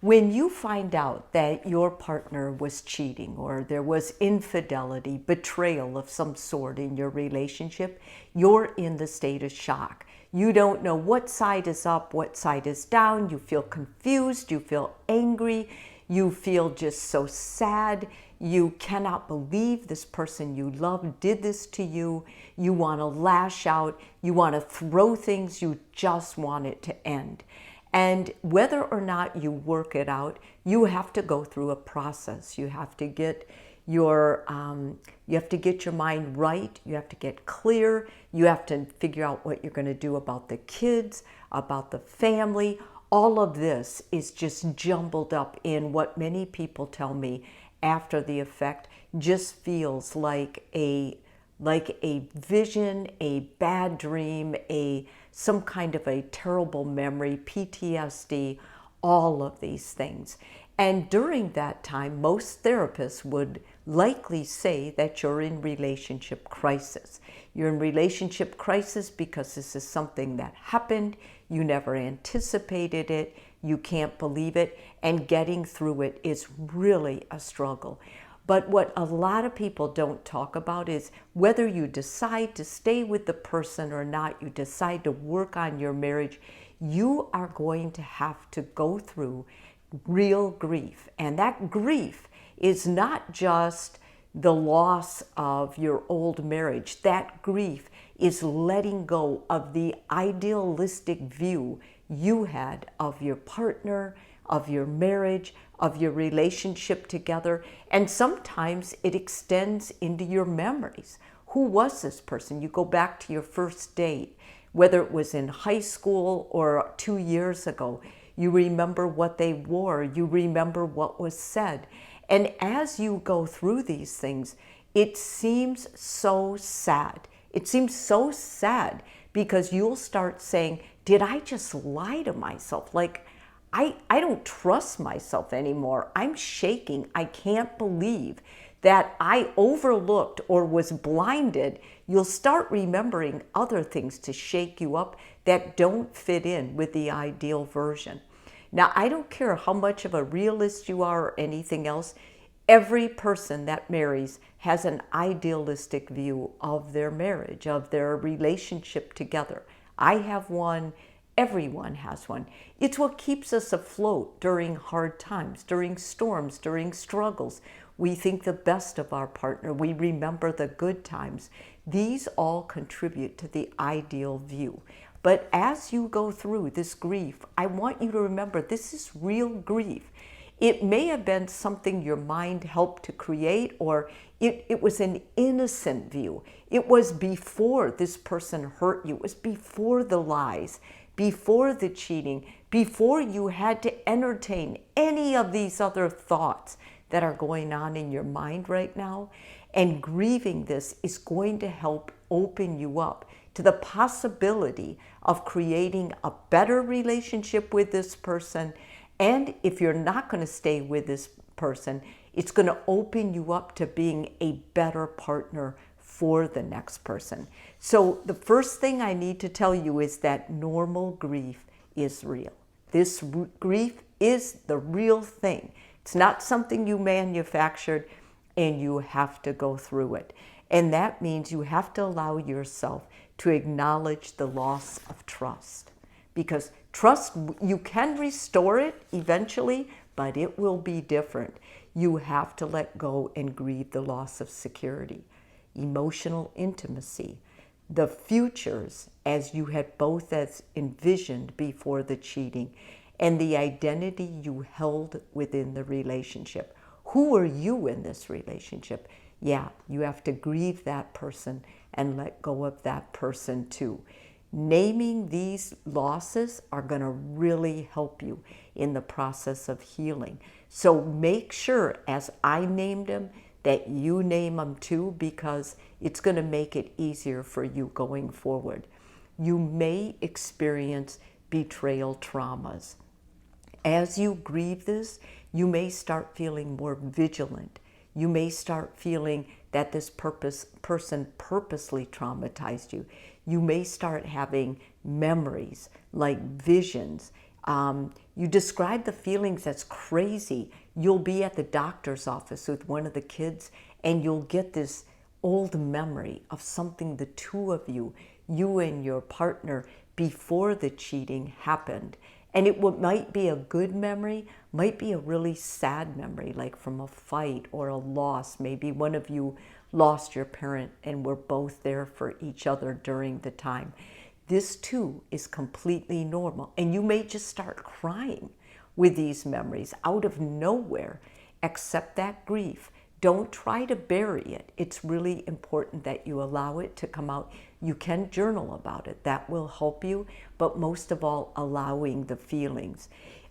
When you find out that your partner was cheating or there was infidelity, betrayal of some sort in your relationship, you're in the state of shock. You don't know what side is up, what side is down. You feel confused, you feel angry, you feel just so sad. You cannot believe this person you love did this to you. You want to lash out, you want to throw things, you just want it to end. And whether or not you work it out, you have to go through a process. You have to get your mind right. You have to get clear. You have to figure out what you're going to do about the kids, about the family. All of this is just jumbled up in what many people tell me after the effect just feels like a vision, a bad dream, some kind of a terrible memory, PTSD, all of these things. And during that time, most therapists would likely say that you're in relationship crisis. You're in relationship crisis because this is something that happened, you never anticipated it, you can't believe it, and getting through it is really a struggle. But what a lot of people don't talk about is whether you decide to stay with the person or not, you decide to work on your marriage, you are going to have to go through real grief. And that grief is not just the loss of your old marriage. That grief is letting go of the idealistic view you had of your partner, of your marriage, of your relationship together. And sometimes it extends into your memories. Who was this person? You go back to your first date, whether it was in high school or 2 years ago. You remember what they wore. You remember what was said. And as you go through these things, it seems so sad. It seems so sad because you'll start saying, did I just lie to myself? Like, I don't trust myself anymore. I'm shaking. I can't believe that I overlooked or was blinded. You'll start remembering other things to shake you up that don't fit in with the ideal version. Now, I don't care how much of a realist you are or anything else. Every person that marries has an idealistic view of their marriage, of their relationship together. I have one. Everyone has one. It's what keeps us afloat during hard times, during storms, during struggles. We think the best of our partner. We remember the good times. These all contribute to the ideal view. But as you go through this grief, I want you to remember this is real grief. It may have been something your mind helped to create, or it was an innocent view. It was before this person hurt you. It was before the lies, before the cheating, before you had to entertain any of these other thoughts that are going on in your mind right now. And grieving this is going to help open you up to the possibility of creating a better relationship with this person. And if you're not going to stay with this person, it's going to open you up to being a better partner for the next person. So the first thing I need to tell you is that normal grief is real. This grief is the real thing. It's not something you manufactured, and you have to go through it. And that means you have to allow yourself to acknowledge the loss of trust. Because trust, you can restore it eventually, but it will be different. You have to let go and grieve the loss of security, emotional intimacy, the futures as you had both as envisioned before the cheating, and the identity you held within the relationship. Who are you in this relationship? Yeah, you have to grieve that person and let go of that person too. Naming these losses are going to really help you in the process of healing. So make sure, as I named them, that you name them too, because it's going to make it easier for you going forward. You may experience betrayal traumas. As you grieve this, you may start feeling more vigilant. You may start feeling that this person purposely traumatized you. You may start having memories like visions. You describe the feelings, that's crazy. You'll be at the doctor's office with one of the kids and you'll get this old memory of something the two of you and your partner, before the cheating happened. And it might be a good memory, might be a really sad memory, like from a fight or a loss. Maybe one of you lost your parent and were both there for each other during the time. This too is completely normal. And you may just start crying with these memories out of nowhere. Accept that grief. Don't try to bury it. It's really important that you allow it to come out. You can journal about it. That will help you. But most of all, allowing the feelings.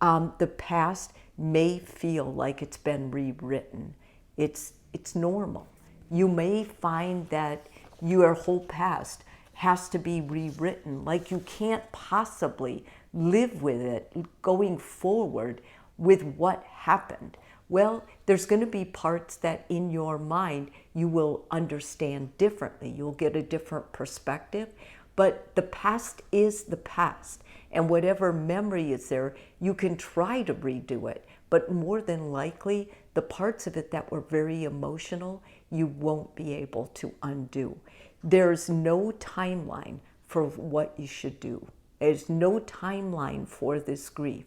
The past may feel like it's been rewritten. It's normal. You may find that your whole past has to be rewritten. Like you can't possibly live with it going forward with what happened. Well, there's going to be parts that in your mind you will understand differently. You'll get a different perspective, but the past is the past. And whatever memory is there, you can try to redo it. But more than likely, the parts of it that were very emotional, you won't be able to undo. There's no timeline for what you should do. There's no timeline for this grief.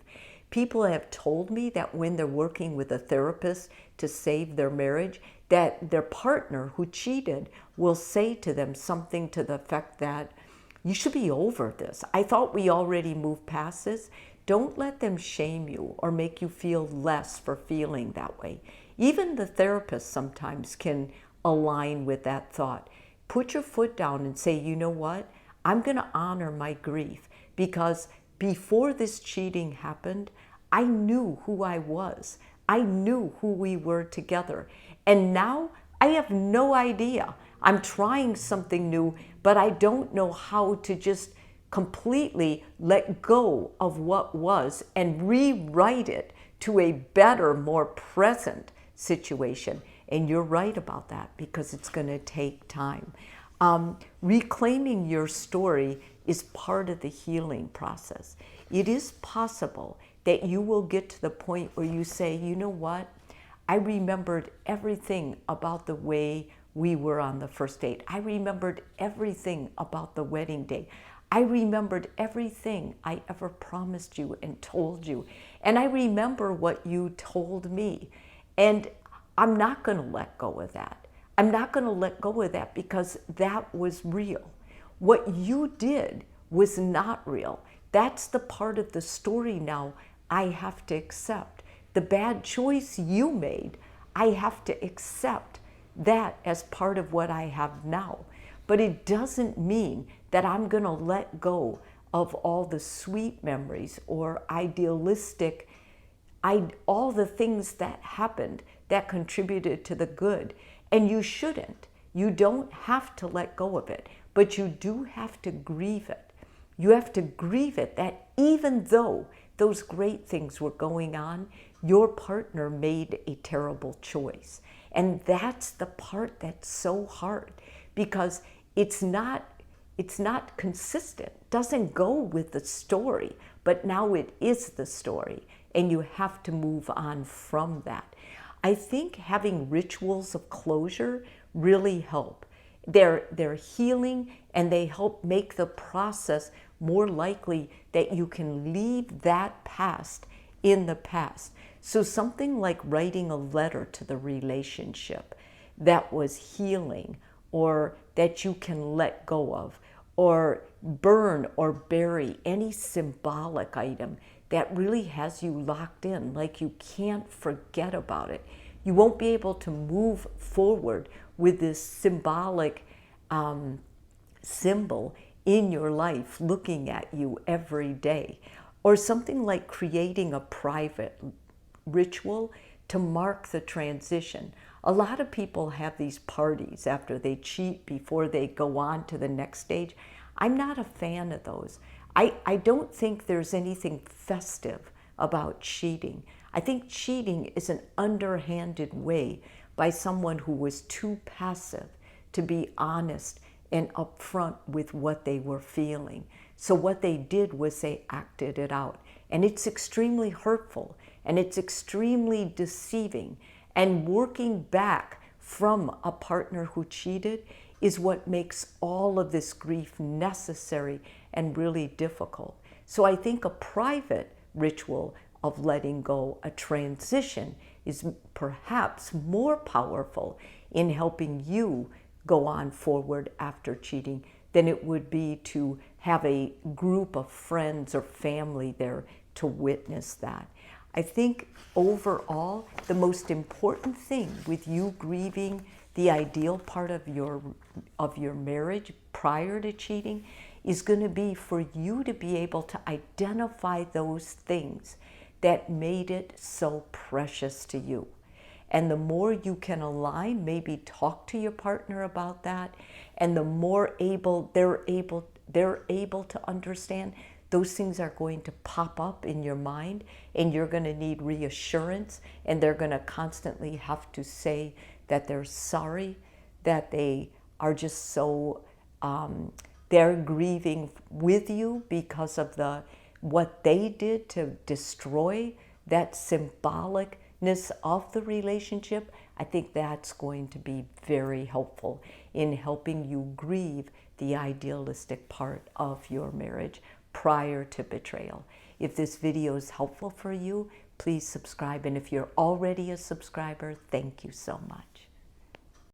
People have told me that when they're working with a therapist to save their marriage, that their partner who cheated will say to them something to the effect that, you should be over this. I thought we already moved past this. Don't let them shame you or make you feel less for feeling that way. Even the therapist sometimes can align with that thought. Put your foot down and say, you know what? I'm going to honor my grief, because before this cheating happened, I knew who I was. I knew who we were together. And now I have no idea. I'm trying something new, but I don't know how to just completely let go of what was and rewrite it to a better, more present situation. And you're right about that, because it's going to take time. Reclaiming your story is part of the healing process. It is possible that you will get to the point where you say, you know what? I remembered everything about the way we were on the first date. I remembered everything about the wedding day. I remembered everything I ever promised you and told you. And I remember what you told me. And I'm not going to let go of that. I'm not going to let go of that, because that was real. What you did was not real. That's the part of the story now I have to accept. The bad choice you made, I have to accept that as part of what I have now. But it doesn't mean that I'm going to let go of all the sweet memories or idealistic, all the things that happened that contributed to the good. And you shouldn't. You don't have to let go of it, but you do have to grieve it. You have to grieve it, that even though those great things were going on, your partner made a terrible choice. And that's the part that's so hard, because it's not consistent. It doesn't go with the story, but now it is the story, and you have to move on from that. I think having rituals of closure really help. They're healing, and they help make the process more likely that you can leave that past in the past. So something like writing a letter to the relationship that was healing, or that you can let go of, or burn or bury any symbolic item that really has you locked in, like you can't forget about it. You won't be able to move forward with this symbolic symbol in your life looking at you every day. Or something like creating a private ritual to mark the transition. A lot of people have these parties after they cheat before they go on to the next stage. I'm not a fan of those. I don't think there's anything festive about cheating. I think cheating is an underhanded way by someone who was too passive to be honest and upfront with what they were feeling. So what they did was they acted it out. And it's extremely hurtful, and it's extremely deceiving. And working back from a partner who cheated is what makes all of this grief necessary and really difficult. So I think a private ritual of letting go, a transition, is perhaps more powerful in helping you go on forward after cheating than it would be to have a group of friends or family there to witness that. I think overall, the most important thing with you grieving the ideal part of your marriage prior to cheating is going to be for you to be able to identify those things that made it so precious to you. And the more you can align, maybe talk to your partner about that, and the more they're able to understand, those things are going to pop up in your mind, and you're going to need reassurance, and they're going to constantly have to say that they're sorry, that they are just so, they're grieving with you because of what they did to destroy that symbolicness of the relationship. I think that's going to be very helpful in helping you grieve the idealistic part of your marriage prior to betrayal. If this video is helpful for you, please subscribe. And if you're already a subscriber, thank you so much.